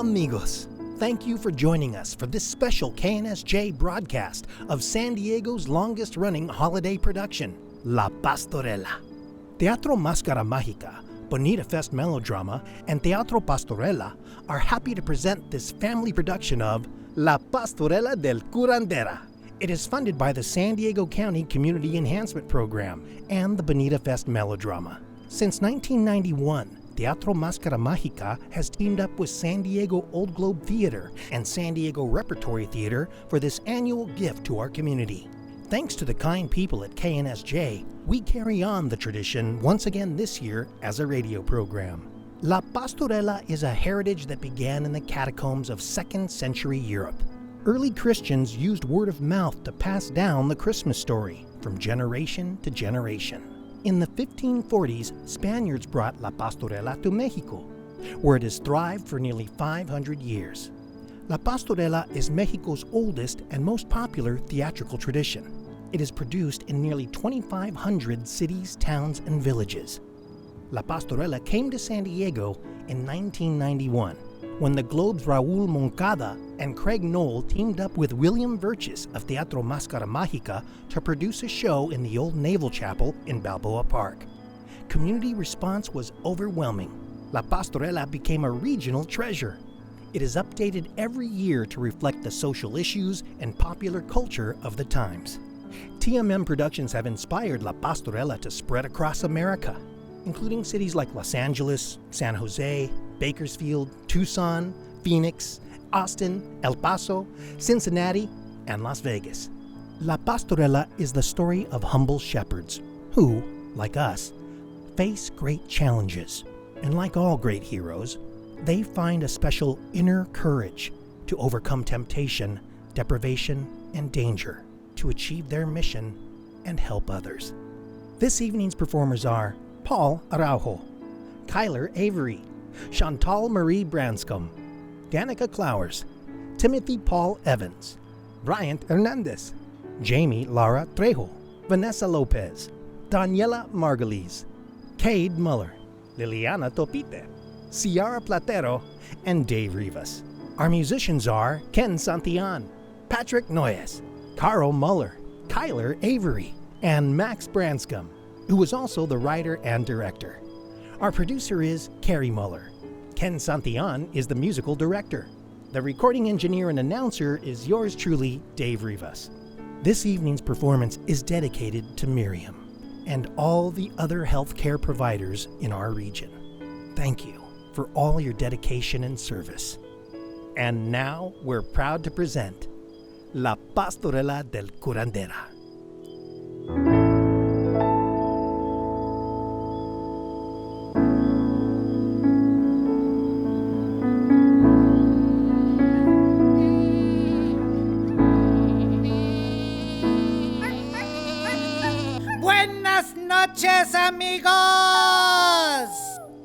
amigos. Thank you for joining us for this special KNSJ broadcast of San Diego's longest-running holiday production, La Pastorela. Teatro Máscara Mágica, Bonita Fest Melodrama, and Teatro Pastorela are happy to present this family production of La Pastorela de Curandera. It is funded by the San Diego County Community Enhancement Program and the Bonita Fest Melodrama. Since 1991, Teatro Máscara Mágica has teamed up with San Diego Old Globe Theater and San Diego Repertory Theater for this annual gift to our community. Thanks to the kind people at KNSJ, we carry on the tradition once again this year as a radio program. La Pastorela is a heritage that began in the catacombs of 2nd century Europe. Early Christians used word of mouth to pass down the Christmas story from generation to generation. In the 1540s, Spaniards brought La Pastorela to Mexico, where it has thrived for nearly 500 years. La Pastorela is Mexico's oldest and most popular theatrical tradition. It is produced in nearly 2,500 cities, towns, and villages. La Pastorela came to San Diego in 1991, when the Globe's Raul Moncada and Craig Knoll teamed up with William Virchis of Teatro Máscara Mágica to produce a show in the old Naval Chapel in Balboa Park. Community response was overwhelming. La Pastorela became a regional treasure. It is updated every year to reflect the social issues and popular culture of the times. TMM productions have inspired La Pastorela to spread across America, including cities like Los Angeles, San Jose, Bakersfield, Tucson, Phoenix, Austin, El Paso, Cincinnati, and Las Vegas. La Pastorela is the story of humble shepherds who, like us, face great challenges. And like all great heroes, they find a special inner courage to overcome temptation, deprivation, and danger to achieve their mission and help others. This evening's performers are Paul Araujo, Kyler Avery, Chantal Marie Branscomb, Danica Clowers, Timothy Paul Evans, Bryant Hernandez, Jamie Lara Trejo, Vanessa Lopez, Daniela Margulies, Cade Muller, Liliana Topite, Ciara Platero, and Dave Rivas. Our musicians are Ken Santillan, Patrick Noyes, Carl Muller, Kyler Avery, and Max Branscomb, who was also the writer and director. Our producer is Carrie Muller. Ken Santillan is the musical director. The recording engineer and announcer is yours truly, Dave Rivas. This evening's performance is dedicated to Miriam and all the other healthcare providers in our region. Thank you for all your dedication and service. And now we're proud to present La Pastorela de Curandera. Buenas noches, amigos!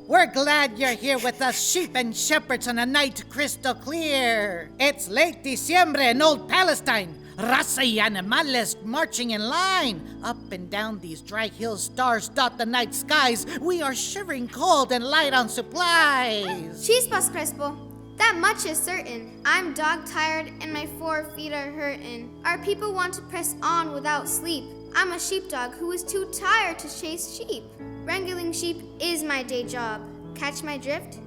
We're glad you're here with us, sheep and shepherds, on a night crystal clear. It's late Diciembre in old Palestine. Raza y animales marching in line. Up and down these dry hills, stars dot the night skies. We are shivering cold and light on supplies. Chispas, Crespo. That much is certain. I'm dog-tired and my 4 feet are hurting. Our people want to press on without sleep. I'm a sheepdog who is too tired to chase sheep. Wrangling sheep is my day job. Catch my drift?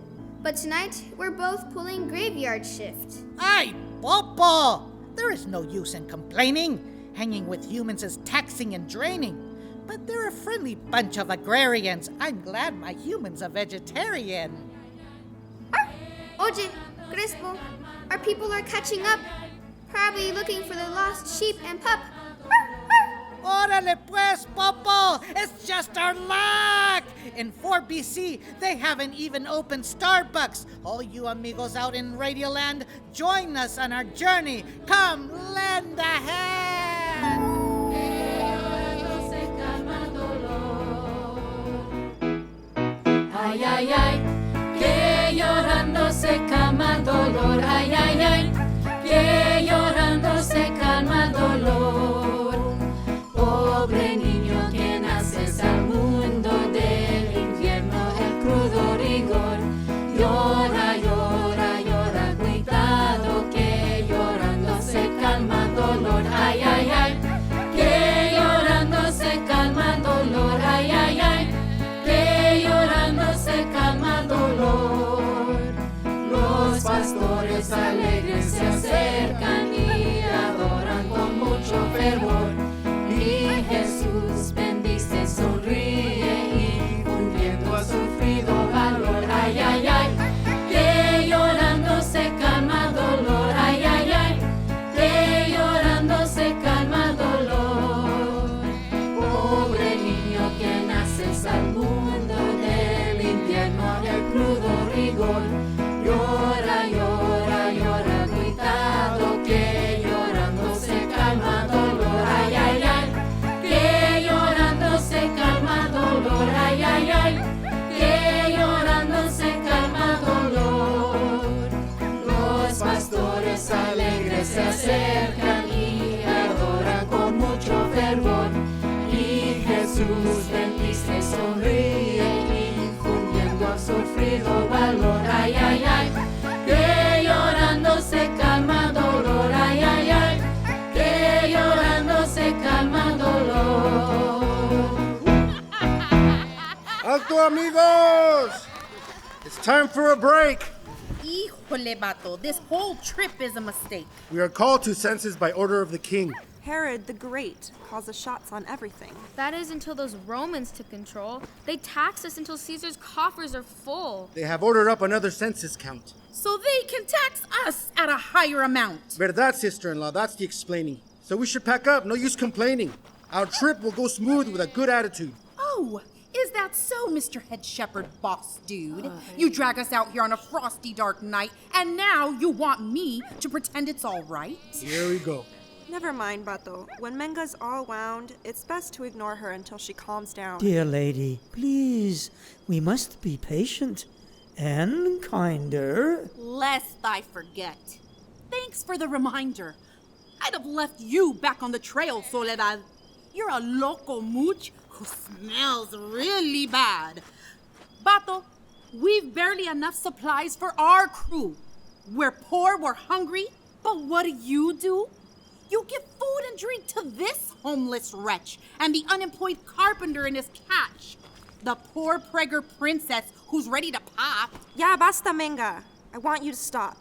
But tonight, we're both pulling graveyard shift. Ay, Popo! There is no use in complaining. Hanging with humans is taxing and draining. But they're a friendly bunch of agrarians. I'm glad my human's a vegetarian. Oye, Crespo, our people are catching up. Probably looking for the lost sheep and pup. Órale pues, Popo! It's just our luck! In 4 BC, they haven't even opened Starbucks. All you amigos out in Radioland, join us on our journey. Come lend a hand! Ay, ay, ay, que llorando se calma el dolor. Ay, ay, ay, que llorando se calma el dolor. Pobre niño que naces al mundo del infierno, el crudo rigor. Llora, llora, llora, pastores alegres se acercan y adoran con mucho fervor. Y Jesús bendice, sonríe, infundiendo a sufrido valor. Ay, ay, ay, que llorando se calma el dolor. Ay, ay, ay, que llorando se calma el dolor. Pobre niño que naces al mundo del invierno, del crudo rigor. Llora, llora, llora, cuidado, que llorando se calma el dolor. Ay, ay, ay, que llorando se calma el dolor. Ay, ay, ay, que llorando se calma el dolor. Los pastores alegres se acercan y adoran con mucho fervor. Y Jesús bendice, sonríe, infundiendo a sufrido valor. Ay, ay, ay, que llorando se calma el dolor. Ay, ay, ay, que llorando se calma el dolor. ¡Alto, amigos! It's time for a break. Híjole, vato, this whole trip is a mistake. We are called to census by order of the king. Herod the Great calls the shots on everything. That is until those Romans took control. They tax us until Caesar's coffers are full. They have ordered up another census count. So they can tax us at a higher amount. Verdad, sister-in-law, that's the explaining. So we should pack up, no use complaining. Our trip will go smooth with a good attitude. Oh, is that so, Mr. Head Shepherd Boss Dude? You drag us out here on a frosty dark night, and now you want me to pretend it's all right? Here we go. Never mind, Bato. When Menga's all wound, it's best to ignore her until she calms down. Dear lady, please, we must be patient and kinder. Lest I forget. Thanks for the reminder. I'd have left you back on the trail, Soledad. You're a loco mooch who smells really bad. Bato, we've barely enough supplies for our crew. We're poor, we're hungry, but what do? You give food and drink to this homeless wretch and the unemployed carpenter and his catch. The poor Prager princess who's ready to pop. Yeah, basta, Menga. I want you to stop.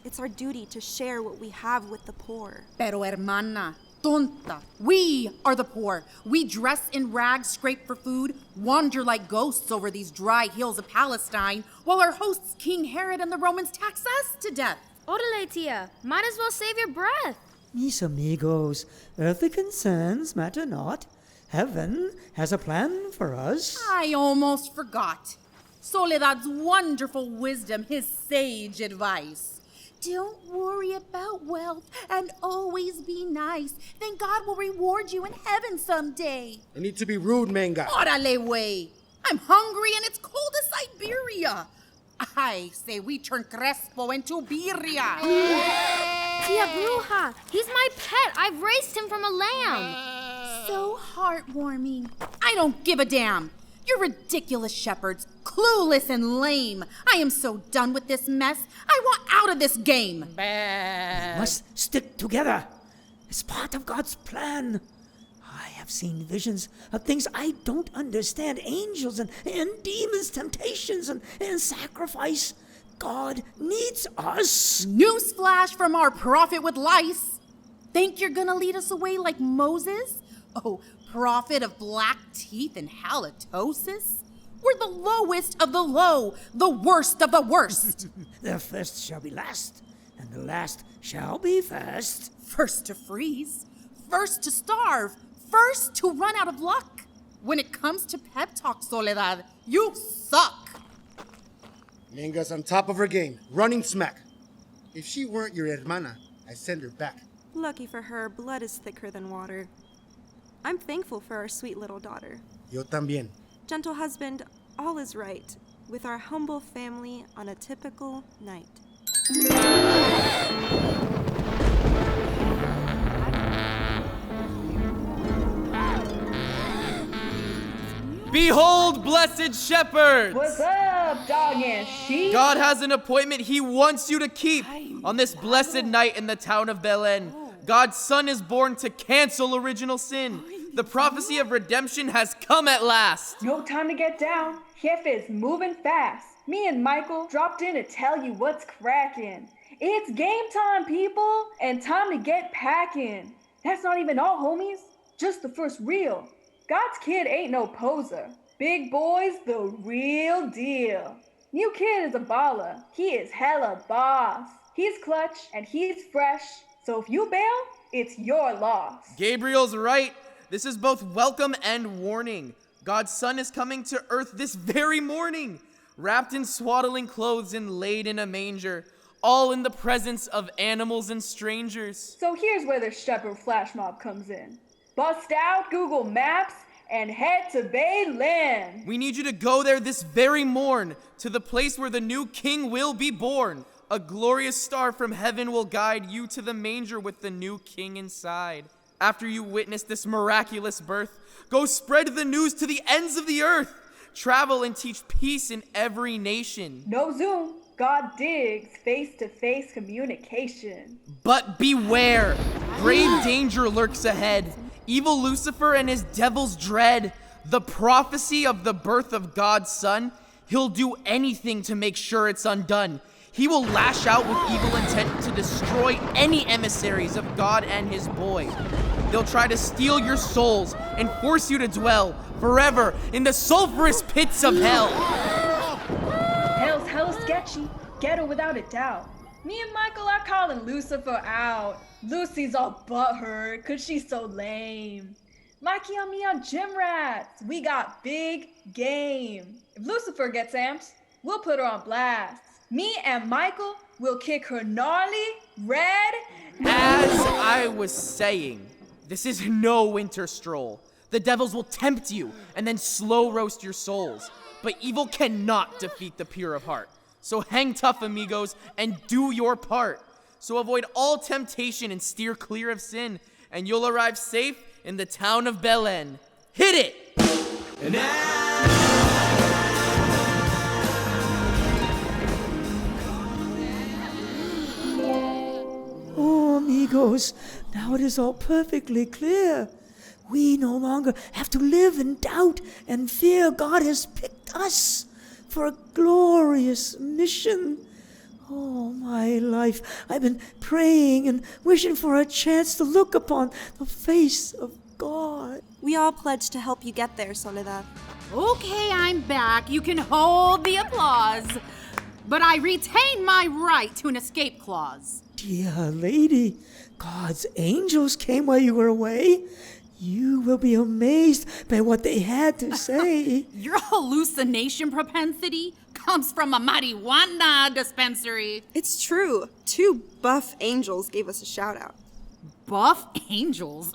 It's our duty to share what we have with the poor. Pero hermana, tonta, we are the poor. We dress in rags scraped for food, wander like ghosts over these dry hills of Palestine, while our hosts King Herod and the Romans tax us to death. Orale, tia. Might as well save your breath. Mis amigos, earthly concerns matter not. Heaven has a plan for us. I almost forgot. Soledad's wonderful wisdom, his sage advice. Don't worry about wealth and always be nice. Then God will reward you in heaven someday. No need to be rude, Menga. Orale, way. I'm hungry and it's cold as Siberia. I say we turn Crespo into birria. Tia Bruja, he's my pet. I've raised him from a lamb. So heartwarming. I don't give a damn. You're ridiculous shepherds, clueless and lame. I am so done with this mess. I want out of this game. We must stick together. It's part of God's plan. I have seen visions of things I don't understand. Angels and demons, temptations and sacrifice. God needs us. Newsflash from our prophet with lice. Think you're gonna lead us away like Moses? Oh, prophet of black teeth and halitosis? We're the lowest of the low, the worst of the worst. The first shall be last, and the last shall be first. First to freeze, first to starve, first to run out of luck. When it comes to pep talk, Soledad, you suck. Menga's on top of her game, running smack. If she weren't your hermana, I'd send her back. Lucky for her, blood is thicker than water. I'm thankful for our sweet little daughter. Yo también. Gentle husband, all is right with our humble family on a typical night. Behold, blessed shepherds! What's up, dog and sheep? God has an appointment he wants you to keep on this blessed night in the town of Belen. God's son is born to cancel original sin. The prophecy of redemption has come at last. No time to get down. Jefe is moving fast. Me and Michael dropped in to tell you what's cracking. It's game time, people, and time to get packing. That's not even all, homies. Just the first reel. God's kid ain't no poser. Big boy's the real deal. New kid is a baller. He is hella boss. He's clutch and he's fresh. So if you bail, it's your loss. Gabriel's right. This is both welcome and warning. God's son is coming to earth this very morning, wrapped in swaddling clothes and laid in a manger, all in the presence of animals and strangers. So here's where the shepherd flash mob comes in. Bust out Google Maps and head to Belen. We need you to go there this very morn, to the place where the new king will be born. A glorious star from heaven will guide you to the manger with the new king inside. After you witness this miraculous birth, go spread the news to the ends of the earth. Travel and teach peace in every nation. No Zoom. God digs face-to-face communication. But beware, grave danger lurks ahead. Evil Lucifer and his devil's dread. The prophecy of the birth of God's son, he'll do anything to make sure it's undone. He will lash out with evil intent to destroy any emissaries of God and his boy. They'll try to steal your souls and force you to dwell forever in the sulfurous pits of hell. Hell's hella sketchy, ghetto without a doubt. Me and Michael are calling Lucifer out. Lucy's all butthurt cause she's so lame. Mikey and me on gym rats. We got big game. If Lucifer gets amped, we'll put her on blast. Me and Michael will kick her gnarly, red. As I was saying, this is no winter stroll. The devils will tempt you and then slow roast your souls. But evil cannot defeat the pure of heart. So hang tough, amigos, and do your part. So avoid all temptation and steer clear of sin, and you'll arrive safe in the town of Belen. Hit it! And Oh, amigos, now it is all perfectly clear. We no longer have to live in doubt and fear. God has picked us for a glorious mission. All my life, I've been praying and wishing for a chance to look upon the face of God. We all pledge to help you get there, Soledad. Okay, I'm back. You can hold the applause. But I retain my right to an escape clause. Dear lady, God's angels came while you were away. You will be amazed by what they had to say. Your hallucination propensity comes from a marijuana dispensary. It's true. 2 buff angels gave us a shout out. Buff angels?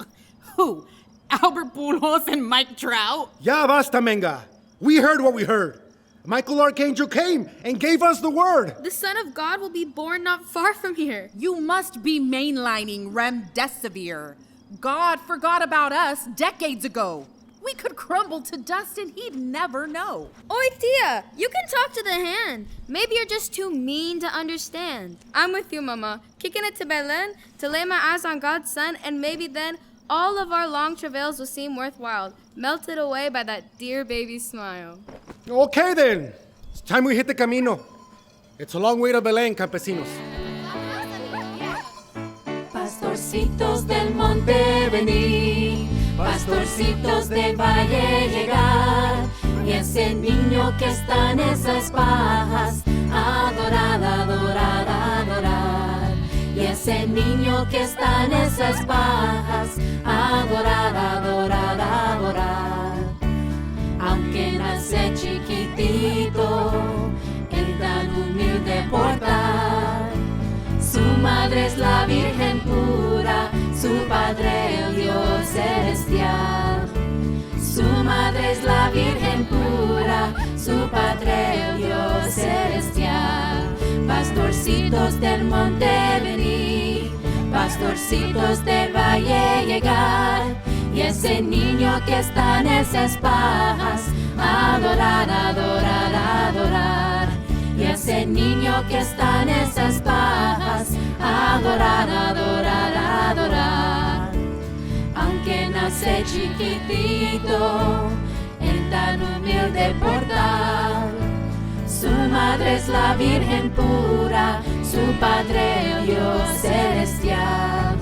Who? Albert Pujols and Mike Trout? Ya basta, Menga. We heard what we heard. Michael Archangel came and gave us the word. The Son of God will be born not far from here. You must be mainlining remdesivir. God forgot about us decades ago. We could crumble to dust and he'd never know. Oi, Tia, you can talk to the hand. Maybe you're just too mean to understand. I'm with you, Mama. Kicking it to Belen to lay my eyes on God's son, and maybe then all of our long travails will seem worthwhile, melted away by that dear baby smile. Okay then. It's time we hit the camino. It's a long way to Belén, campesinos. Pastorcitos del monte venir, pastorcitos del valle llegar, y ese niño que está en esas pajas, adorar, adorar, adorar. Y ese niño que está en esas pajas, adorar, adorar, adorar. Aunque nace chiquitito, en tan humilde portal, su madre es la Virgen pura, su padre el Dios celestial. Su madre es la Virgen pura, su padre el Dios celestial. Pastorcitos del monte venir, pastorcitos del valle llegar, y ese niño que está en esas pajas, adorar, adorar, adorar. Y ese niño que está en esas pajas, adorar, adorar, adorar. Aunque nace chiquitito, en tan humilde portal, Su madre es la Virgen pura, su padre el Dios celestial.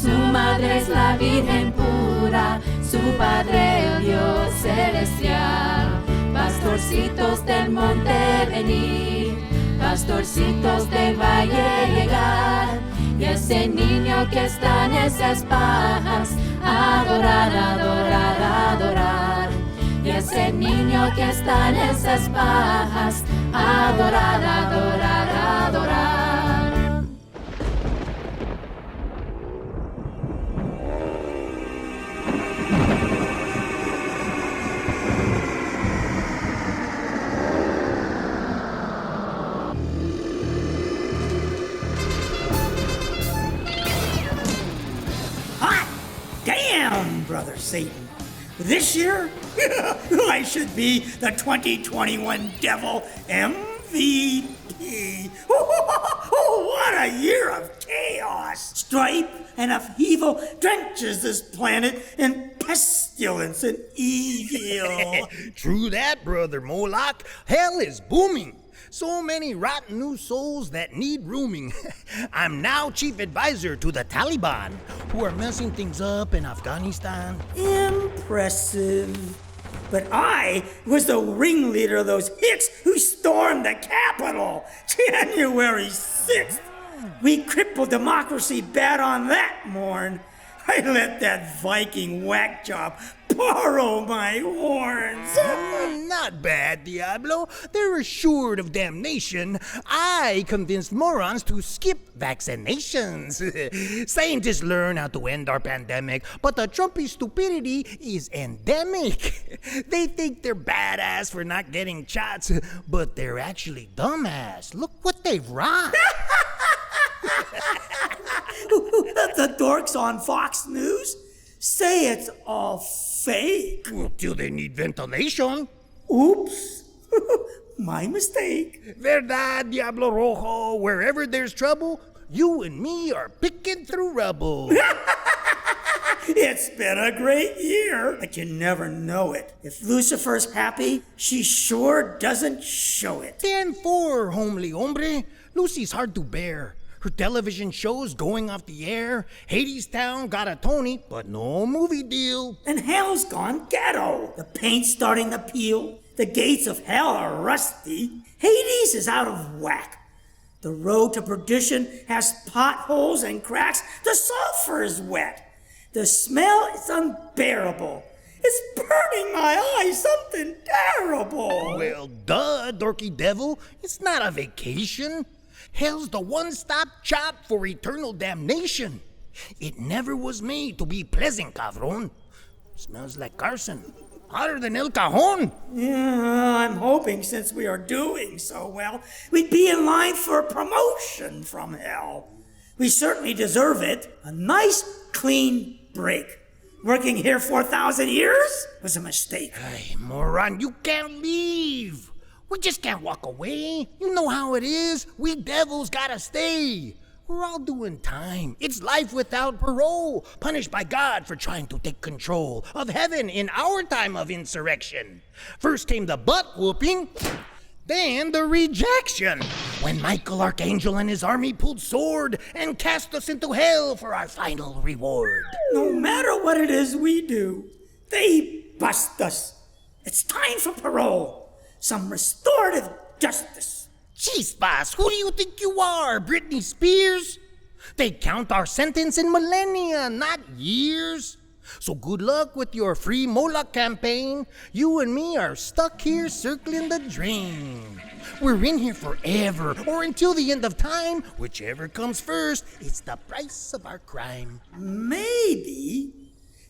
Su madre es la Virgen pura, su padre el Dios celestial. Pastorcitos del monte venid, pastorcitos del valle llegar, y ese niño que está en esas pajas, adorar, adorar, adorar. Y ese niño que está en esas pajas, adorar, adorar, adorar. Hot damn, Brother Satan. This year, I should be the 2021 Devil MVP. What a year of chaos! Strife and upheaval drenches this planet in pestilence and evil. True that, Brother Moloch. Hell is booming. So many rotten new souls that need rooming. I'm now chief advisor to the Taliban, who are messing things up in Afghanistan. Impressive. But I was the ringleader of those hicks who stormed the Capitol, January 6th. We crippled democracy bad on that morn. I let that Viking whack job borrow my horns. Not bad, Diablo. They're assured of damnation. I convinced morons to skip vaccinations. Scientists learn how to end our pandemic, but the Trumpy stupidity is endemic. They think they're badass for not getting shots, but they're actually dumbass. Look what they've wrought. The dorks on Fox News say it's all fake. Well, till they need ventilation. Oops. My mistake. Verdad, Diablo Rojo. Wherever there's trouble, you and me are picking through rubble. It's been a great year, but you never know it. If Lucifer's happy, she sure doesn't show it. 10-4, homely hombre. Lucy's hard to bear. Her television show's going off the air. Hades Town got a Tony, but no movie deal. And hell's gone ghetto. The paint's starting to peel. The gates of hell are rusty. Hades is out of whack. The road to perdition has potholes and cracks. The sulfur is wet. The smell is unbearable. It's burning my eyes, something terrible. Well, duh, dorky devil. It's not a vacation. Hell's the one-stop shop for eternal damnation. It never was made to be pleasant, cabron. Smells like Carson. Hotter than El Cajon. Yeah, I'm hoping since we are doing so well, we'd be in line for a promotion from hell. We certainly deserve it. A nice, clean break. Working here 4,000 years was a mistake. Hey, moron, you can't leave. We just can't walk away. You know how it is. We devils gotta stay. We're all doing time. It's life without parole. Punished by God for trying to take control of heaven in our time of insurrection. First came the butt whooping, then the rejection. When Michael Archangel and his army pulled sword and cast us into hell for our final reward. No matter what it is we do, they bust us. It's time for parole. Some restorative justice. Chispas, who do you think you are, Britney Spears? They count our sentence in millennia, not years. So good luck with your free Moloch campaign. You and me are stuck here circling the drain. We're in here forever, or until the end of time. Whichever comes first, it's the price of our crime. Maybe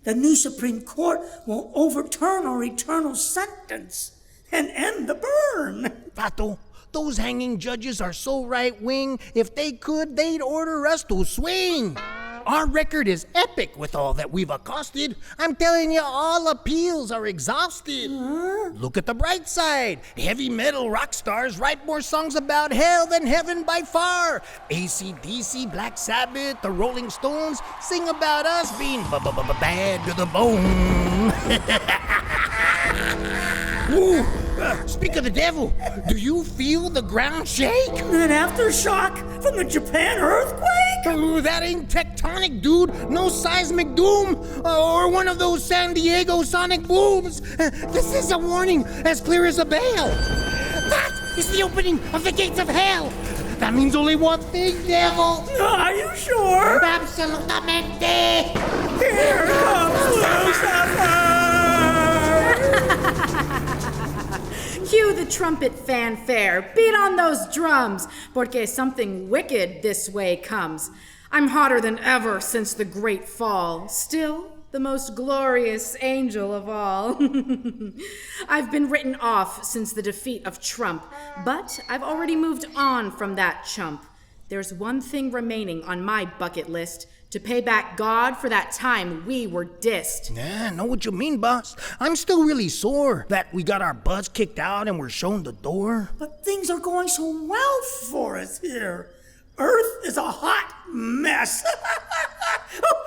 the new Supreme Court will overturn our eternal sentence and end the burn. Pato, those hanging judges are so right-wing, if they could, they'd order us to swing. Our record is epic with all that we've accosted. I'm telling you, all appeals are exhausted. Look at the bright side. Heavy metal rock stars write more songs about hell than heaven by far. AC/DC, Black Sabbath, the Rolling Stones sing about us being bad to the bone. Ooh, Speak of the devil, do you feel the ground shake? An aftershock from the Japan earthquake? Oh, that ain't tectonic, dude. No seismic doom or one of those San Diego sonic booms. This is a warning as clear as a bell. That is the opening of the gates of hell. That means only one thing, devil. Are you sure? Absolutamente. Here comes Lucifer! Cue the trumpet fanfare, beat on those drums, porque something wicked this way comes. I'm hotter than ever since the great fall, still the most glorious angel of all. I've been written off since the defeat of Trump, but I've already moved on from that chump. There's one thing remaining on my bucket list, to pay back God for that time we were dissed. Yeah, I know what you mean, boss. I'm still really sore that we got our butts kicked out and we're shown the door. But things are going so well for us here. Earth is a hot mess.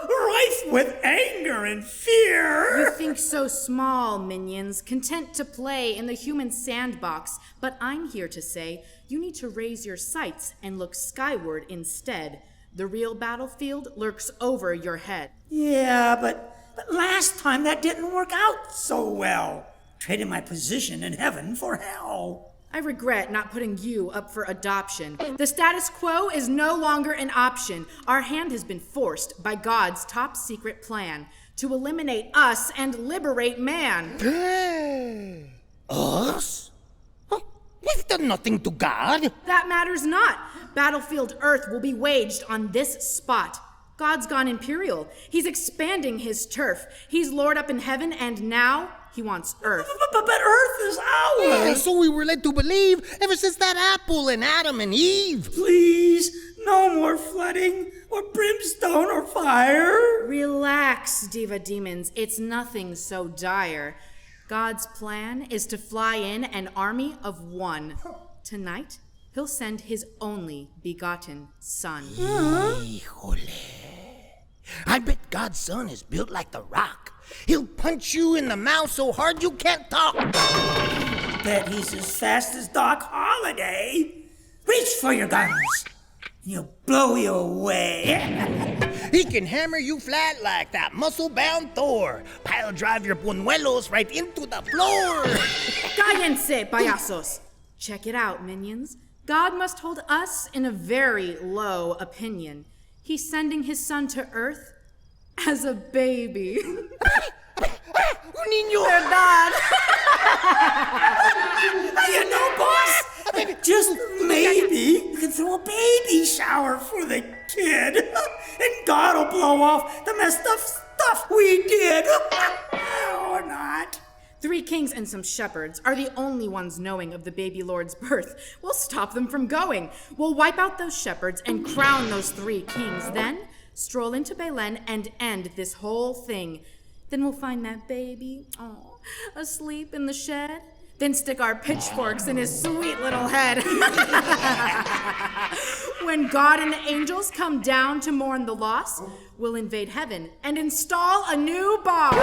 Rife with anger and fear. You think so small, minions, content to play in the human sandbox. But I'm here to say, you need to raise your sights and look skyward instead. The real battlefield lurks over your head. Yeah, but last time that didn't work out so well. Trading my position in heaven for hell. I regret not putting you up for adoption. The status quo is no longer an option. Our hand has been forced by God's top secret plan to eliminate us and liberate man. Us? We've done nothing to God. That matters not. Battlefield Earth will be waged on this spot. God's gone imperial. He's expanding his turf. He's Lord up in heaven, and now he wants Earth. But Earth is ours. Yeah, so we were led to believe ever since that apple and Adam and Eve. Please, no more flooding or brimstone or fire. Relax, diva demons. It's nothing so dire. God's plan is to fly in an army of one. Tonight, he'll send his only begotten son. Híjole. I bet God's son is built like the Rock. He'll punch you in the mouth so hard you can't talk. Bet he's as fast as Doc Holliday. Reach for your guns, and he'll blow you away. He can hammer you flat like that muscle-bound Thor. Pile drive your buñuelos right into the floor. Cállense, payasos. Check it out, minions. God must hold us in a very low opinion. He's sending his son to Earth as a baby. Un niño. Verdad. You know, boss, just maybe you can throw a baby shower for the kid, and God will blow off the messed up stuff we did. Or not. 3 kings and some shepherds are the only ones knowing of the baby Lord's birth. We'll stop them from going. We'll wipe out those shepherds and crown those 3 kings. Then stroll into Belen and end this whole thing. Then we'll find that baby, asleep in the shed. Then stick our pitchforks in his sweet little head. When God and the angels come down to mourn the loss, we'll invade heaven and install a new boss.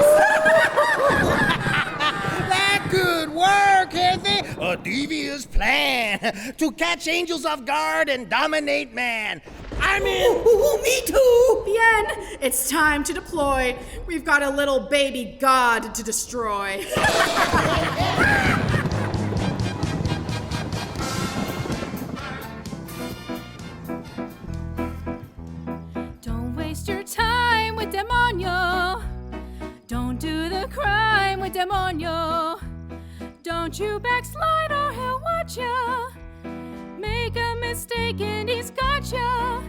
That could work, Jefe. A devious plan to catch angels off guard and dominate man. I'm in. Me too. Bien, it's time to deploy. We've got a little baby god to destroy. Don't waste your time with demonio. Don't do the crime with demonio. Don't you backslide or he'll watch ya. Make a mistake and he's got ya.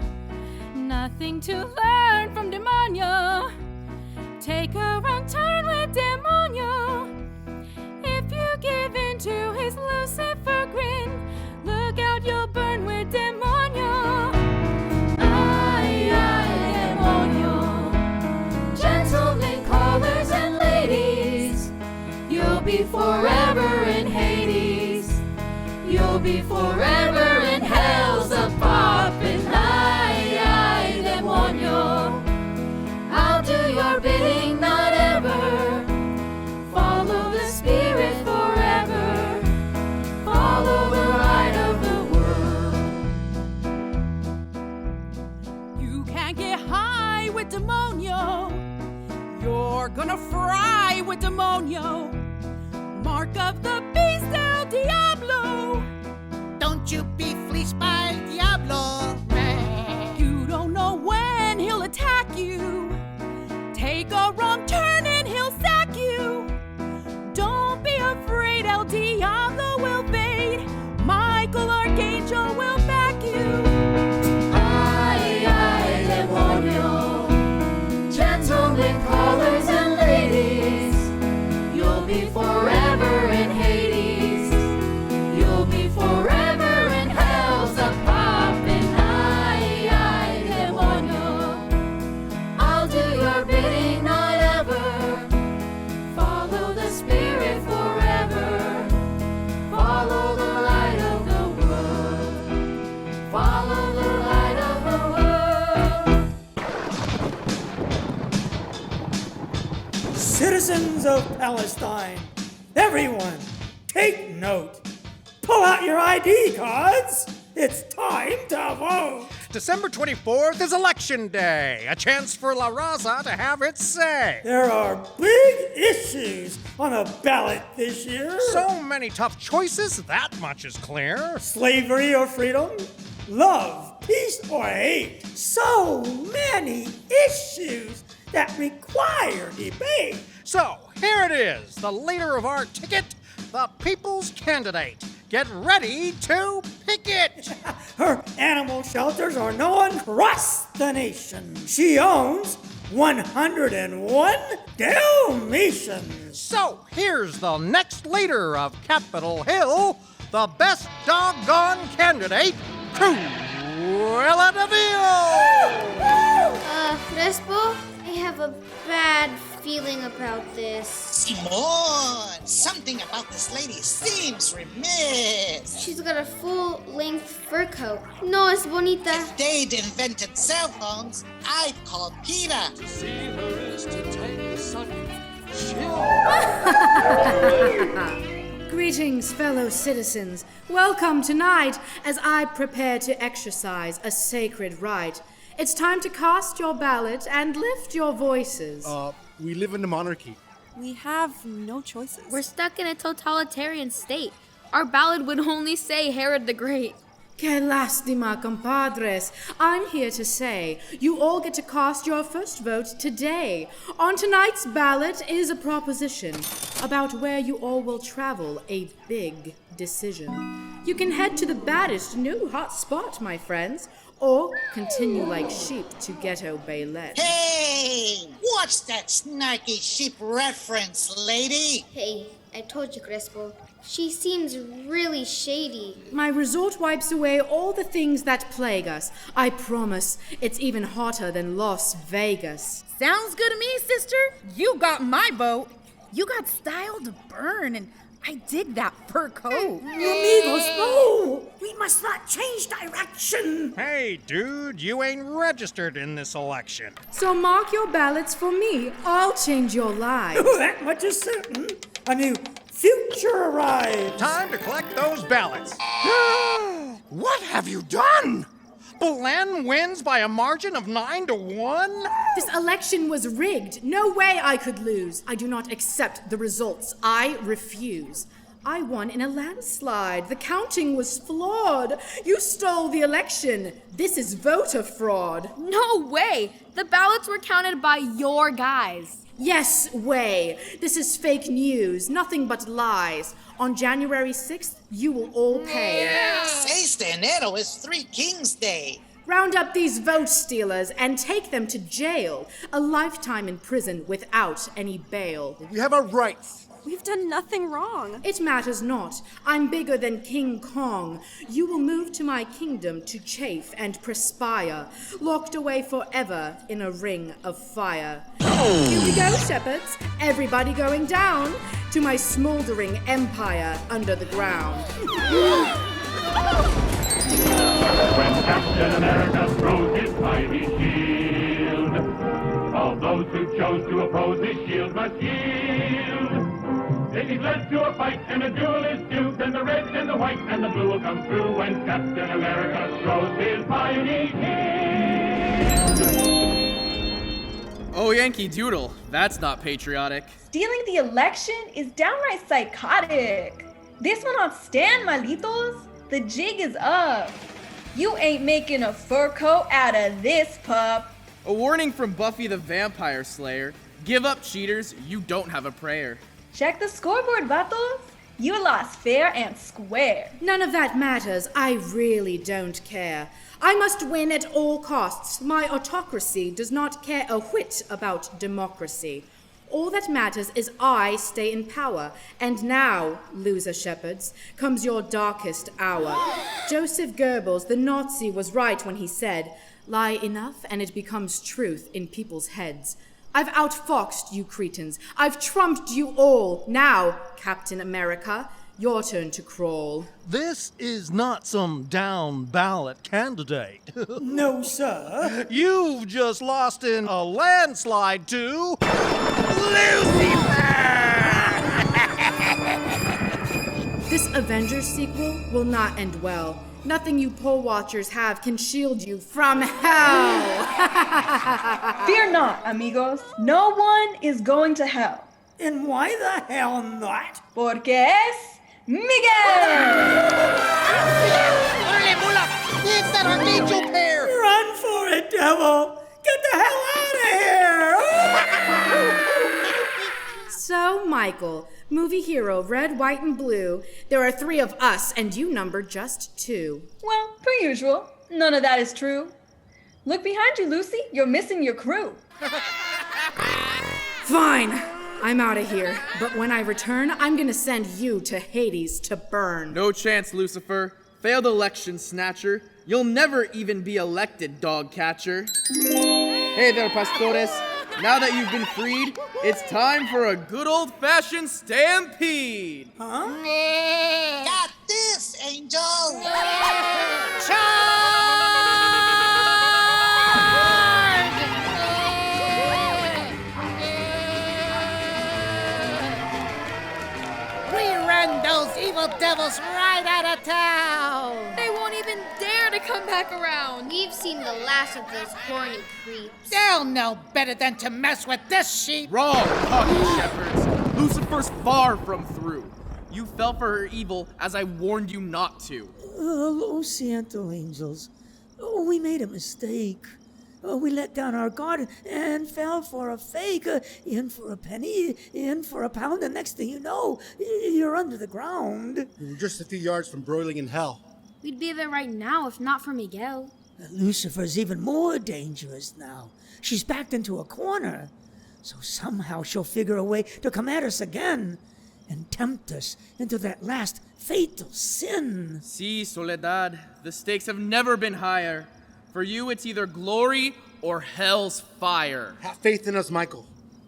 Nothing to learn from demonio. Take a wrong turn with demonio. If you give in to his Lucifer grin, look out, you'll burn with demonio. Ay, ay, demonio. Gentlemen, callers, and ladies, you'll be forever in Hades. You'll be forever in hell's a poppin'. Ay, ay, demonio. I'll do your bidding, not ever. Follow the spirit forever. You can't get high with demonio. You're gonna fry with demonio. Mark of the beast, El Diablo. Don't you be fleeced by Diablo. You don't know when he'll attack you. Take a wrong turn and he'll sack you. Don't be afraid, El Diablo will fade. Michael Archangel will back you. Ay, ay, demonio. Gentlemen, callers, and ladies. You'll be forever in Hades. You'll be forever in hell's a poppin'. Ay, ay, demonio. I'll do your bidding, not ever. Follow the Spirit forever. Follow the light of the world. Follow the light of the world. Citizens of Palestine, everyone, take note. Pull out your ID cards. It's time to vote. December 24th is Election Day, a chance for La Raza to have its say. There are big issues on a ballot this year. So many tough choices, that much is clear. Slavery or freedom? Love, peace or hate? So many issues that require debate. So, here it is, the leader of our ticket, the people's candidate. Get ready to pick it! Her animal shelters are known across the nation. She owns 101 Dalmatians. So, here's the next leader of Capitol Hill, the best doggone candidate, Cruella de Vil! Crespo, I have a bad feeling about this. Simon, something about this lady seems remiss. She's got a full-length fur coat. No es bonita. If they'd invented cell phones, I'd call Peter. To see her is to take the sudden chill. Greetings, fellow citizens. Welcome tonight as I prepare to exercise a sacred rite. It's time to cast your ballot and lift your voices. We live in a monarchy. We have no choices. We're stuck in a totalitarian state. Our ballot would only say Herod the Great. Que lástima, compadres. I'm here to say you all get to cast your first vote today. On tonight's ballot is a proposition about where you all will travel, a big decision. You can head to the baddest new hot spot, my friends, or continue like sheep to Ghetto Baylet. Hey, what's that snarky sheep reference, lady? Hey, I told you, Crespo. She seems really shady. My resort wipes away all the things that plague us. I promise it's even hotter than Las Vegas. Sounds good to me, sister. You got my vote. You got style to burn, and I dig that fur coat. Amigos, no! We must not change direction. Hey, dude, you ain't registered in this election. So mark your ballots for me. I'll change your lives. That much is certain. A new future arrives. Time to collect those ballots. What have you done? Belen wins by a margin of 9-1? This election was rigged. No way I could lose. I do not accept the results. I refuse. I won in a landslide. The counting was flawed. You stole the election. This is voter fraud. No way! The ballots were counted by your guys. Yes, way. This is fake news. Nothing but lies. On January 6th, you will all pay. 6 de enero is Three Kings Day. Round up these vote stealers and take them to jail. A lifetime in prison without any bail. We have our rights. We've done nothing wrong. It matters not. I'm bigger than King Kong. You will move to my kingdom to chafe and perspire, locked away forever in a ring of fire. Here we go, shepherds. Everybody going down to my smoldering empire under the ground. When Captain America throws his mighty shield, all those who chose to oppose his shield must yield. If he's led to a fight and a duel is due, then the red and the white and the blue will come through when Captain America throws his mighty shield. Yankee Doodle. That's not patriotic. Stealing the election is downright psychotic. This will not stand, malitos. The jig is up. You ain't making a fur coat out of this pup. A warning from Buffy the Vampire Slayer. Give up, cheaters. You don't have a prayer. Check the scoreboard, vatos. You lost fair and square. None of that matters. I really don't care. I must win at all costs. My autocracy does not care a whit about democracy. All that matters is I stay in power. And now, loser shepherds, comes your darkest hour. Joseph Goebbels, the Nazi, was right when he said, "Lie enough and it becomes truth in people's heads." I've outfoxed you cretins. I've trumped you all. Now, Captain America, your turn to crawl. This is not some down ballot candidate. No, sir. You've just lost in a landslide to Lucifer! This Avengers sequel will not end well. Nothing you poll watchers have can shield you from hell. Fear not, amigos. No one is going to hell. And why the hell not? Porque es Miguel! Órale, mula! It's that archangel pair! Run for it, devil! Get the hell out of here! So, Michael, movie hero, red, white, and blue, there are 3 of us, and you number just 2. Well, per usual, none of that is true. Look behind you, Lucy. You're missing your crew. Fine, I'm out of here. But when I return, I'm gonna send you to Hades to burn. No chance, Lucifer. Failed election snatcher. You'll never even be elected, dog catcher. Hey there, pastores. Now that you've been freed, it's time for a good old-fashioned stampede. Huh? Got this, Angel! We ran those evil devils right out of town! They won't even dare to come back around. We've seen the last of those horny creeps. They'll know better than to mess with this sheep! Wrong, talking shepherds. Lucifer's far from through. You fell for her evil as I warned you not to. Lo siento, angels. We made a mistake. We let down our guard and fell for a fake. In for a penny, in for a pound, and next thing you know, you're under the ground. We were just a few yards from broiling in hell. We'd be there right now if not for Miguel. Lucifer's even more dangerous now. She's backed into a corner. So somehow she'll figure a way to come at us again and tempt us into that last fatal sin. See, Soledad, the stakes have never been higher. For you, it's either glory or hell's fire. Have faith in us, Michael.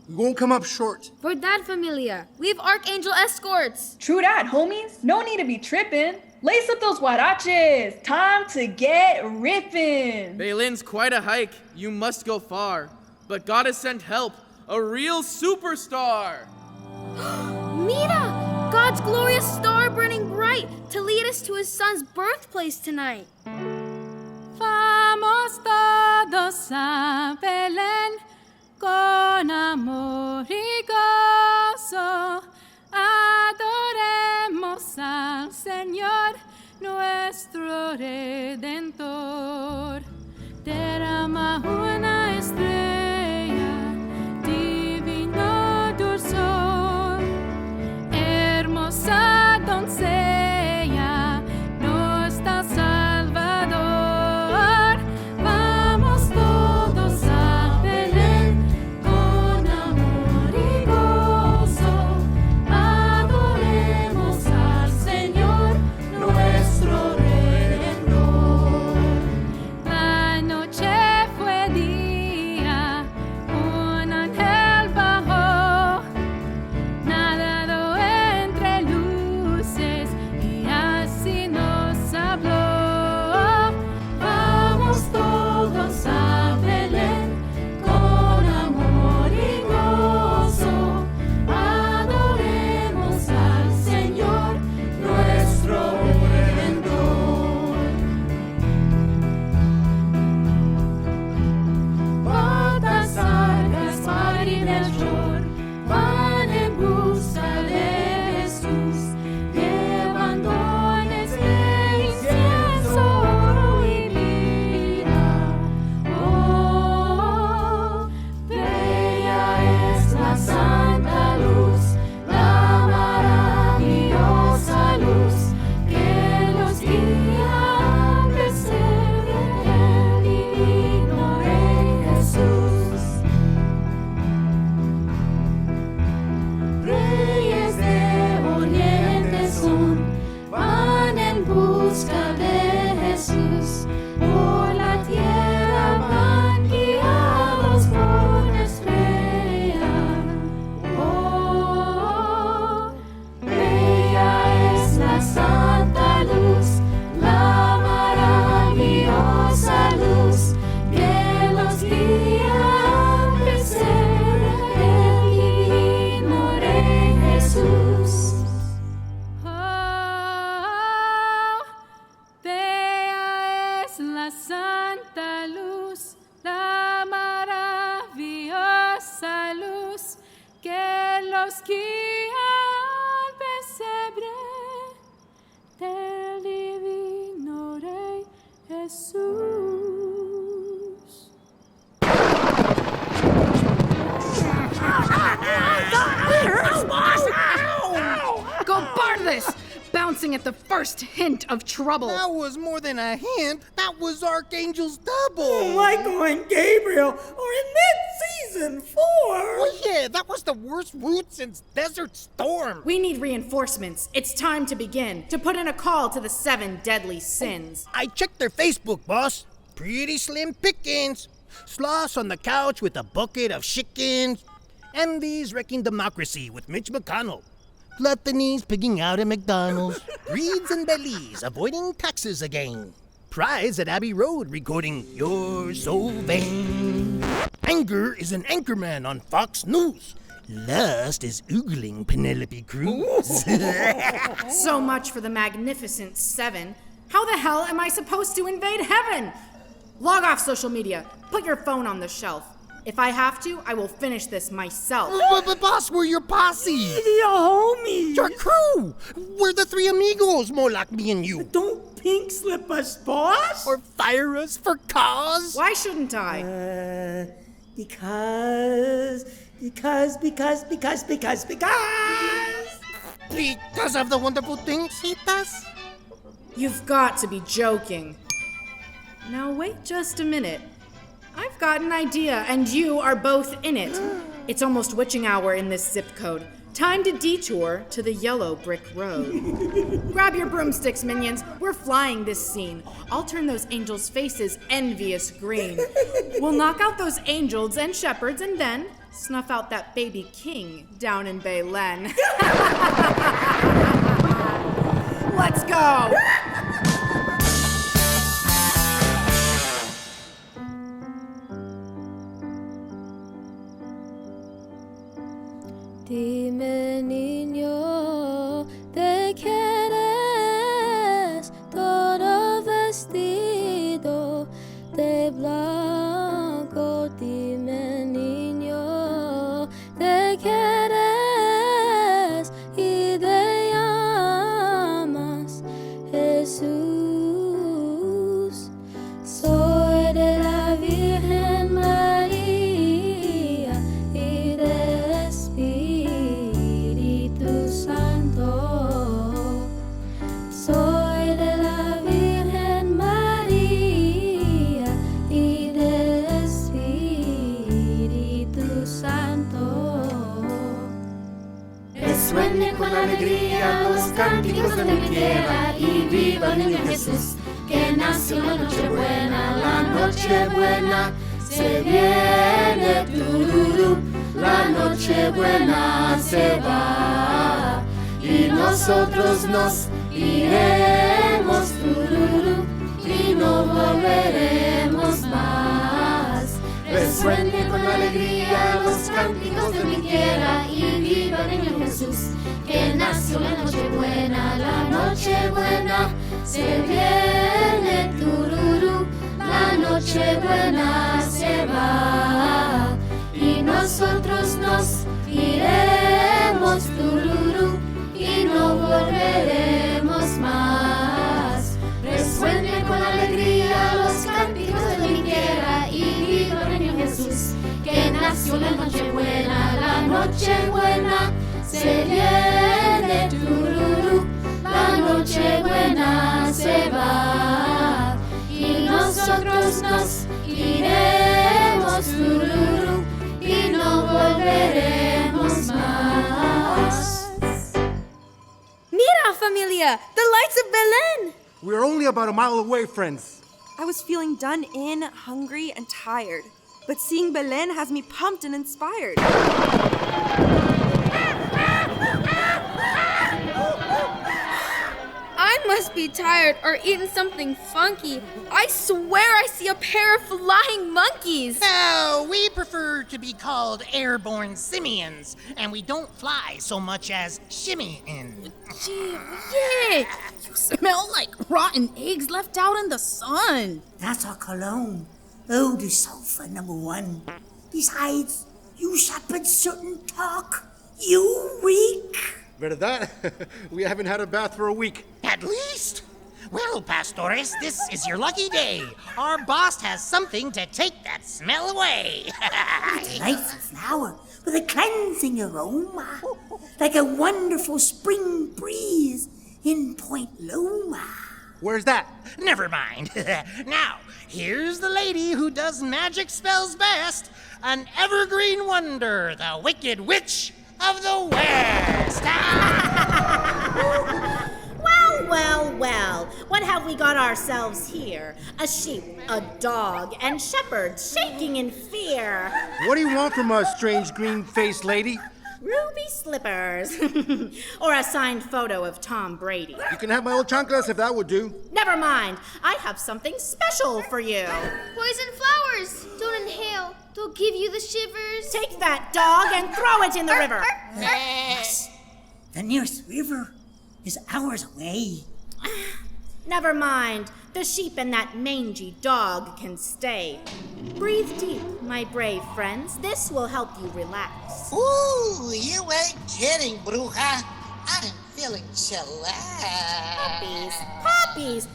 We won't come up short. Verdad, familia. We have Archangel escorts. True that, homies. No need to be tripping. Lace up those huaraches. Time to get ripping. Baylin's quite a hike. You must go far. But God has sent help. A real superstar. Mira! God's glorious star burning bright to lead us to his son's birthplace tonight. Vamos todos a Belén con amor y gozo. Adoremos al Señor, nuestro Redentor. Derrama una estrella, divino dulzor, hermosa doncella, nuestra Salvador. Vamos todos a Belén con amor y gozo. Adoremos al Señor, nuestro Redentor. los que al pesebre del divino Rey Jesús. Cobardes! Bouncing at the first hint of trouble. That was more than a hint. That was Archangel's double. Michael and Gabriel are in mid-season 4. Oh, yeah, that was the worst route since Desert Storm. We need reinforcements. It's time to begin. To put in a call to the 7 deadly sins. I checked their Facebook, boss. Pretty slim pickings. Sloths on the couch with a bucket of chickens. Andy's wrecking democracy with Mitch McConnell. Gluttony's pigging out at McDonald's. Reeds and Belize avoiding taxes again. Prize at Abbey Road recording You're So Vain. Anger is an anchorman on Fox News. Lust is oogling Penelope Cruz. So much for the magnificent 7. How the hell am I supposed to invade heaven? Log off social media. Put your phone on the shelf. If I have to, I will finish this myself. But boss, we're your posse. Your homies. Your crew. We're the 3 amigos, more like me and you. Don't pink slip us, boss. Or fire us for cause. Why shouldn't I? Because of the wonderful things he does? You've got to be joking. Now wait just a minute. I've got an idea, and you are both in it. It's almost witching hour in this zip code. Time to detour to the yellow brick road. Grab your broomsticks, minions. We're flying this scene. I'll turn those angels' faces envious green. We'll knock out those angels and shepherds and then snuff out that baby king down in Belen. Let's go! Dime, niño, ¿de qué eres todo vestido de blanco? Dime, niño, ¿de qué eres y te llamas Jesús? Soy de la Virgen María y del Espíritu Santo. Soy de la Virgen María y del Espíritu Santo. Resuene con alegría los cánticos de mi tierra y viva el niño Jesús, que nació la Nochebuena. La Nochebuena se viene, tururú, la Nochebuena se va y nosotros nos iremos, tururú, y no volveremos más. Resuene con alegría los cánticos de mi tierra y viva el niño Jesús, que nació la Nochebuena. La Nochebuena se viene, tururú, la Nochebuena se va y nosotros nos iremos, tururú, y no volveremos más. Resuene con alegría los cánticos de mi tierra y viva el niño Jesús, que nació la Nochebuena. La Nochebuena se viene, tururú, la Nochebuena se va y nosotros nos iremos, tururú, y no volveremos más. Mira, familia! The lights of Belen! We're only about a mile away, friends. I was feeling done in, hungry, and tired. But seeing Belen has me pumped and inspired. I must be tired or eaten something funky. I swear I see a pair of flying monkeys. No, we prefer to be called airborne simians, and we don't fly so much as shimmy in. Gee, yeah, you smell like rotten eggs left out in the sun. That's our cologne. Oh, the sulfur, number 1. Besides, you shepherds shouldn't talk. You reek. ¿Verdad? We haven't had a bath for a week. At least. Well, Pastores, this is your lucky day. Our boss has something to take that smell away. Nice flower with a cleansing aroma, like a wonderful spring breeze in Point Loma. Where's that? Never mind. Now, here's the lady who does magic spells best. An evergreen wonder, the Wicked Witch of the West. Well, what have we got ourselves here? A sheep, a dog, and shepherds shaking in fear. What do you want from us, strange green-faced lady? Ruby slippers. Or a signed photo of Tom Brady. You can have my old chanclas if that would do. Never mind. I have something special for you. Poison flowers. Don't inhale. They'll give you the shivers. Take that dog and throw it in the river. Yes. The nearest river is hours away. Never mind. The sheep and that mangy dog can stay. Breathe deep, my brave friends. This will help you relax. Ooh, you ain't kidding, Bruja. I'm feeling Puppies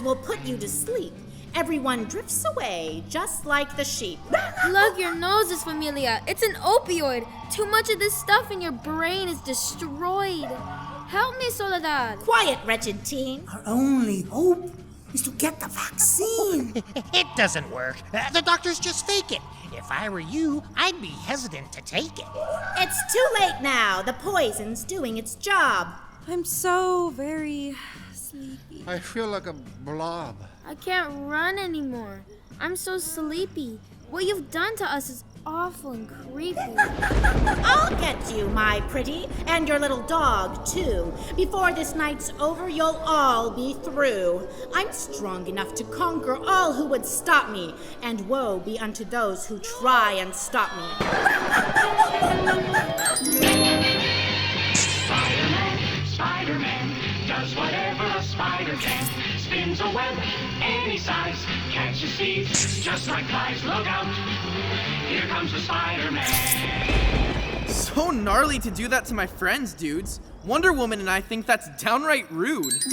will put you to sleep. Everyone drifts away, just like the sheep. Plug your noses, Familia. It's an opioid. Too much of this stuff in your brain is destroyed. Help me, Soledad. Quiet, wretched teen. Our only hope is to get the vaccine. It doesn't work. The doctors just fake it. If I were you, I'd be hesitant to take it. It's too late now. The poison's doing its job. I'm so very sleepy. I feel like a blob. I can't run anymore. I'm so sleepy. What you've done to us is awful and creepy. I'll get you, my pretty, and your little dog, too. Before this night's over, you'll all be through. I'm strong enough to conquer all who would stop me, and woe be unto those who try and stop me. Spider-Man does whatever a spider can. Spins a web any size, catches thieves just like flies. Look out, here comes the Spider-Man. So gnarly to do that to my friends, dudes. Wonder Woman and I think that's downright rude.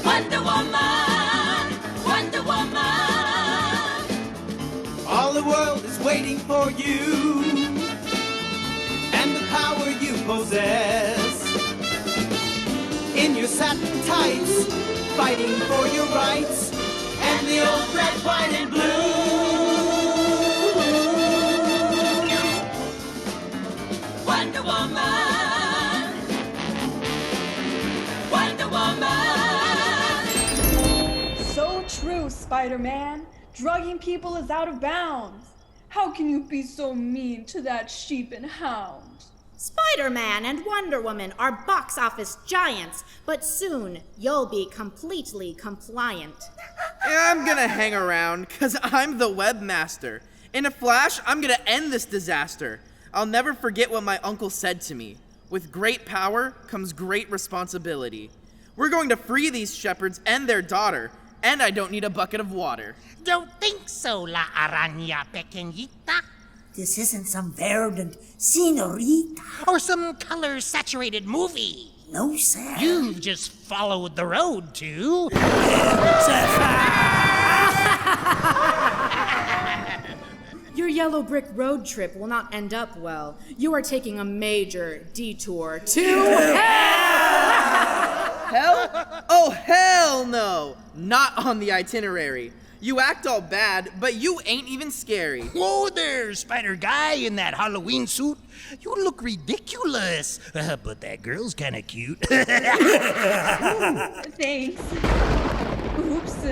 Wonder Woman, Wonder Woman. All the world is waiting for you and the power you possess. In your satin tights, fighting for your rights, and the old red, white, and blue. Wonder Woman, Wonder Woman. So true, Spider-Man. Drugging people is out of bounds. How can you be so mean to that sheep and hound? Spider-Man and Wonder Woman are box office giants, but soon you'll be completely compliant. I'm gonna hang around, cause I'm the webmaster. In a flash, I'm gonna end this disaster. I'll never forget what my uncle said to me. With great power comes great responsibility. We're going to free these shepherds and their daughter, and I don't need a bucket of water. Don't think so, La Araña Pequeñita. This isn't some verdant senorita. Or some color-saturated movie. No, sir. You've just followed the road to... Your yellow brick road trip will not end up well. You are taking a major detour to Hell? Oh, hell no! Not on the itinerary. You act all bad, but you ain't even scary. Whoa there, Spider Guy in that Halloween suit. You look ridiculous, but that girl's kind of cute. Thanks. Oops.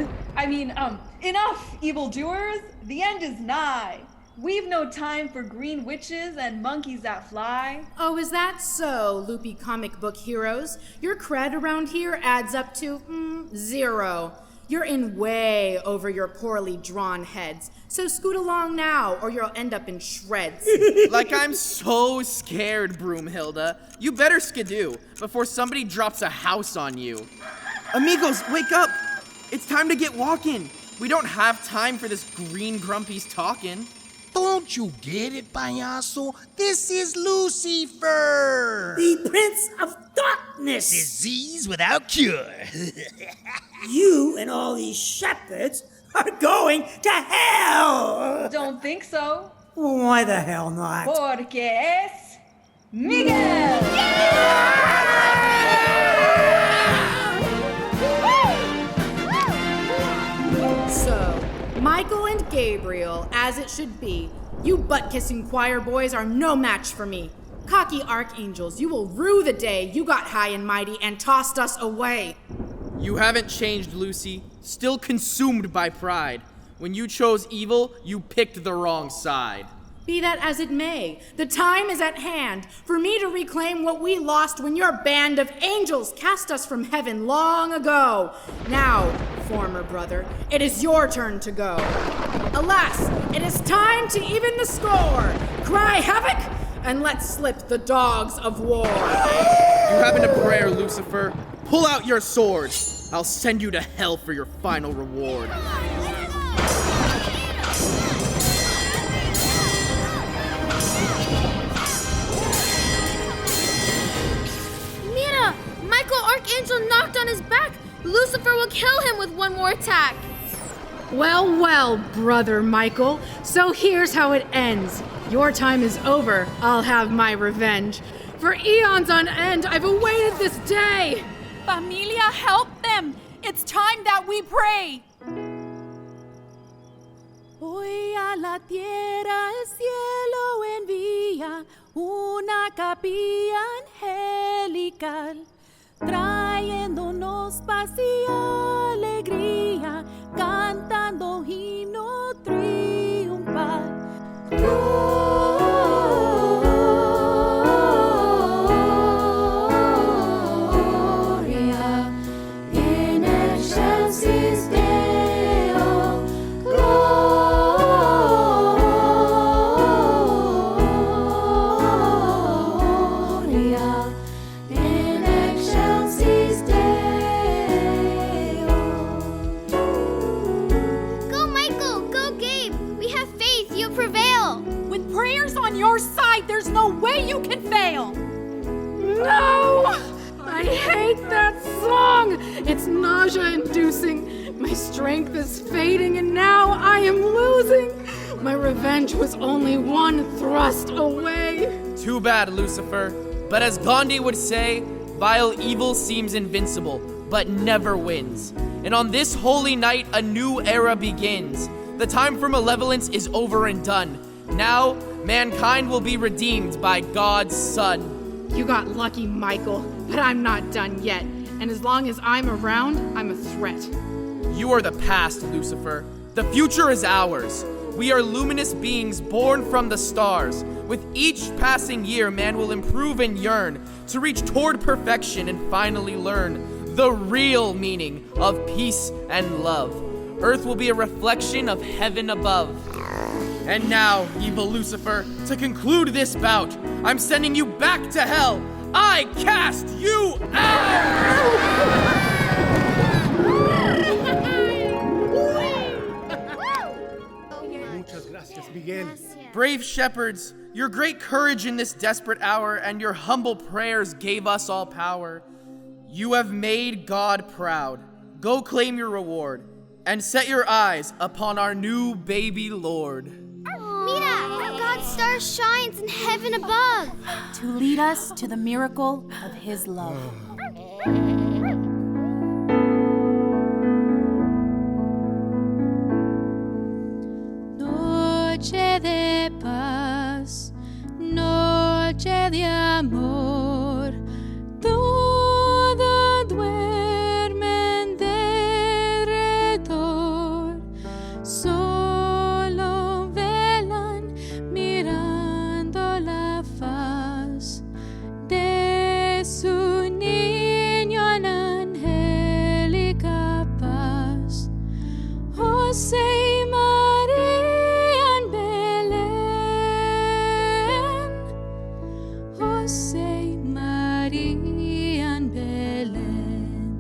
Enough, evildoers. The end is nigh. We've no time for green witches and monkeys that fly. Oh, is that so, loopy comic book heroes? Your cred around here adds up to 0. You're in way over your poorly drawn heads. So scoot along now, or you'll end up in shreds. Like I'm so scared, Broomhilda. You better skidoo before somebody drops a house on you. Amigos, wake up! It's time to get walking. We don't have time for this green grumpies talking. Don't you get it, payaso? This is Lucifer! The Prince of Darkness! Disease without cure. You and all these shepherds are going to hell! Don't think so. Why the hell not? Porque es Miguel! So, Michael and Gabriel, as it should be. You butt-kissing choir boys are no match for me. Cocky archangels, you will rue the day you got high and mighty and tossed us away. You haven't changed, Lucy. Still consumed by pride. When you chose evil, you picked the wrong side. Be that as it may, the time is at hand for me to reclaim what we lost when your band of angels cast us from heaven long ago. Now, former brother, it is your turn to go. Alas, it is time to even the score. Cry havoc, and let slip the dogs of war. You haven't a prayer, Lucifer. Pull out your sword. I'll send you to hell for your final reward. Mira! Michael Archangel knocked on his back. Lucifer will kill him with one more attack. Well, well, brother Michael. So here's how it ends. Your time is over. I'll have my revenge. For eons on end, I've awaited this day. Familia, help them! It's time that we pray! Hoy a la tierra el cielo envía una capilla angelical, trayéndonos paz y alegría, cantando himno triunfal. There's no way you can fail! No! I hate that song! It's nausea-inducing. My strength is fading and now I am losing. My revenge was only one thrust away. Too bad, Lucifer. But as Gandhi would say, vile evil seems invincible, but never wins. And on this holy night, a new era begins. The time for malevolence is over and done. Now, mankind will be redeemed by God's Son. You got lucky, Michael, but I'm not done yet. And as long as I'm around, I'm a threat. You are the past, Lucifer. The future is ours. We are luminous beings born from the stars. With each passing year, man will improve and yearn to reach toward perfection and finally learn the real meaning of peace and love. Earth will be a reflection of heaven above. And now, evil Lucifer, to conclude this bout, I'm sending you back to hell. I cast you out! Muchas gracias, Miguel. Brave shepherds, your great courage in this desperate hour and your humble prayers gave us all power. You have made God proud. Go claim your reward and set your eyes upon our new baby Lord. Mira, God's star shines in heaven above. To lead us to the miracle of His love. Noche de paz, noche de amor, todo duerme en derredor. Solo velan mirando la faz de su niño en angélica paz. José y María en Belén, José y María en Belén.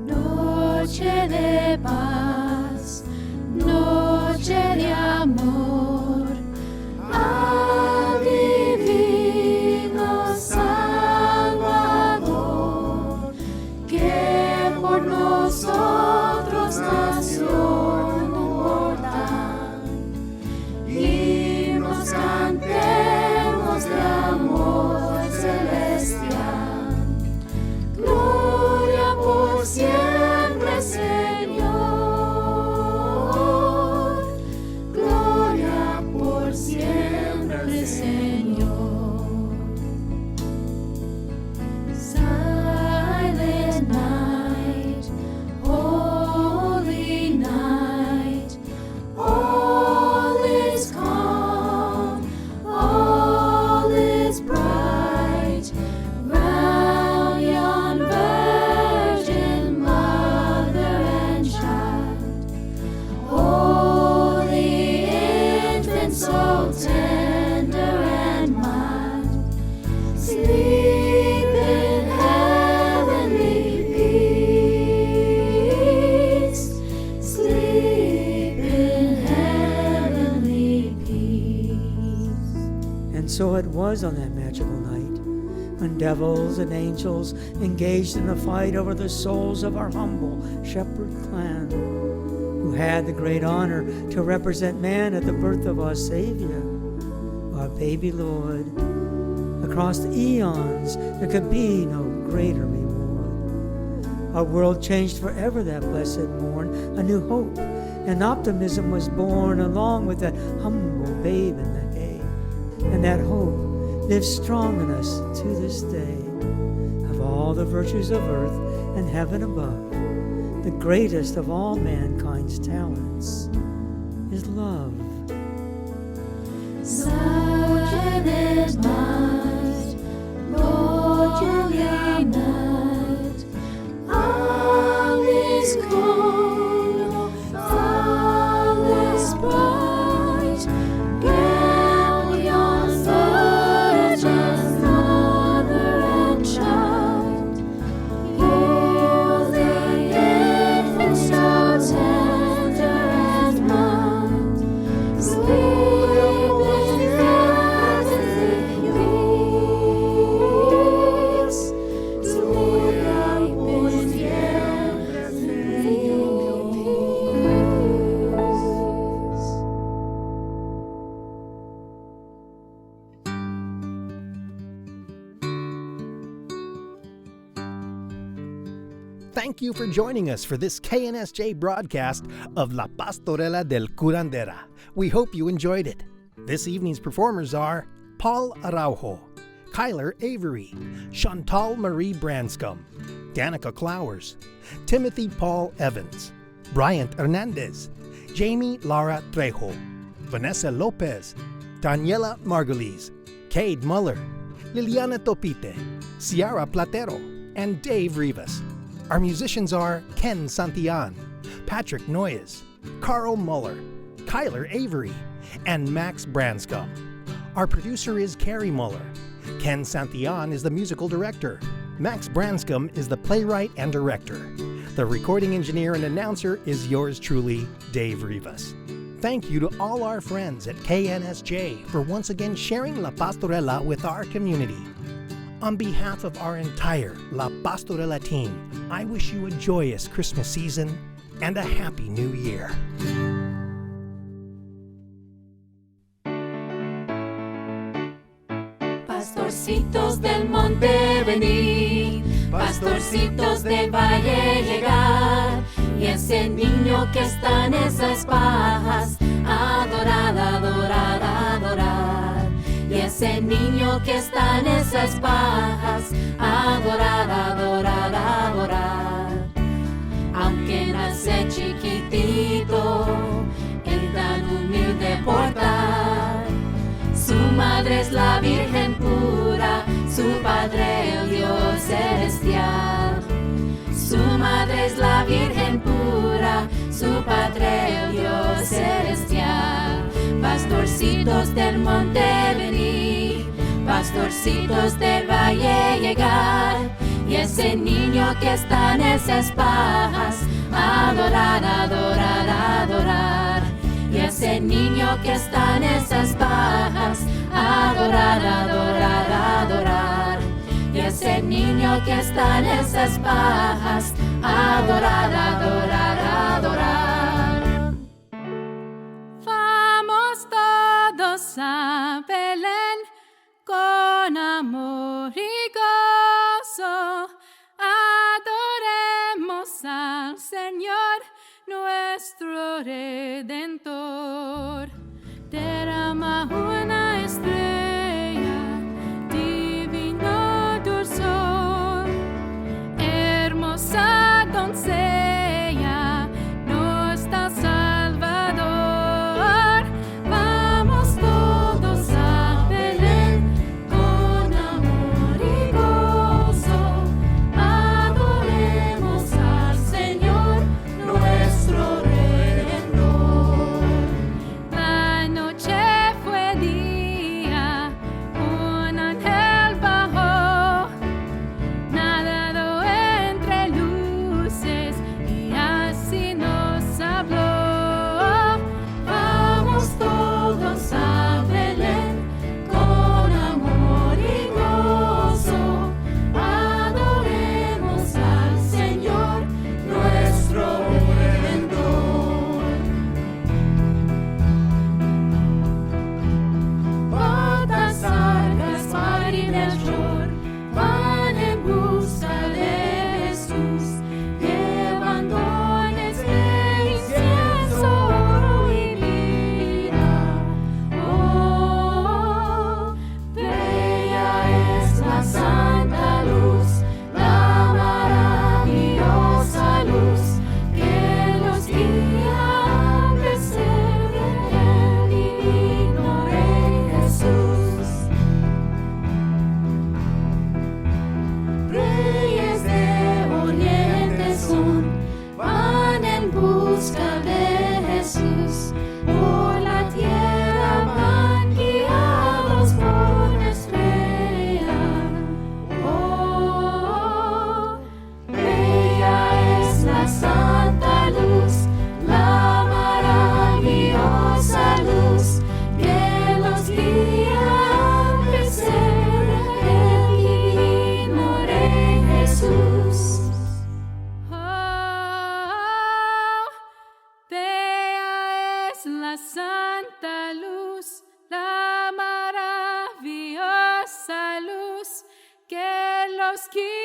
Noche de paz, noche was on that magical night when devils and angels engaged in a fight over the souls of our humble shepherd clan, who had the great honor to represent man at the birth of our Savior, our baby Lord. Across the eons, there could be no greater reward. Our world changed forever that blessed morn. A new hope and optimism was born along with that humble babe in the hay. And that hope lives strong in us to this day. Of all the virtues of earth and heaven above, the greatest of all mankind's talents is love. Silent night, lonely night, all is cold, all is bright. Galleons, virgins, mother and child, hear the infant so tender and mild, sleeping heavenly peace, sleep in heavenly peace. Thank you for joining us for this KNSJ broadcast of La Pastorela de Curandera. We hope you enjoyed it. This evening's performers are Paul Araujo, Kyler Avery, Chantal Marie Branscomb, Danica Clowers, Timothy Paul Evans, Bryant Hernandez, Jamie Lara Trejo, Vanessa Lopez, Daniela Margulies, Cade Muller, Liliana Topite, Ciara Platero, and Dave Rivas. Our musicians are Ken Santillan, Patrick Noyes, Carl Muller, Kyler Avery, and Max Branscomb. Our producer is Carrie Muller. Ken Santillan is the musical director. Max Branscomb is the playwright and director. The recording engineer and announcer is yours truly, Dave Rivas. Thank you to all our friends at KNSJ for once again sharing La Pastorela with our community. On behalf of our entire La Pastorela team, I wish you a joyous Christmas season and a happy new year. Pastorcitos del monte venid, pastorcitos del valle llegar, y ese niño que está en esas pajas, adorar, adorar, adorar. Y ese niño que está en esas pajas, adorar, adorar, adorar. Aunque nace chiquitito, en tan humilde portal, su madre es la Virgen pura, su padre el Dios celestial. Su madre es la Virgen pura, su padre el Dios celestial. Pastorcitos del monte venid, pastorcitos del valle llegar, y ese niño que está en esas pajas, adorar, adorar, adorar. Y ese niño que está en esas pajas, adorar, adorar, adorar. Y ese niño que está en esas pajas, adorar, adorar, adorar. Vamos todos a Belén con amor y gozo. Adoremos al Señor, nuestro Redentor. Derrama una estrella, divino dulzor, hermosa doncella, nuestra Salvador. Vamos todos a Belén con amor y gozo. Adoremos al Señor, nuestro Redentor. La noche fue día, un ángel bajó, nadando entre luces, busca de Jesús. Por la tierra van guiados por una estrella. Oh, bella es la santa luz, la maravillosa luz que los guía al pesebre, el divino Rey Jesús. Oh, bella es la santa luz, la maravillosa luz que los guía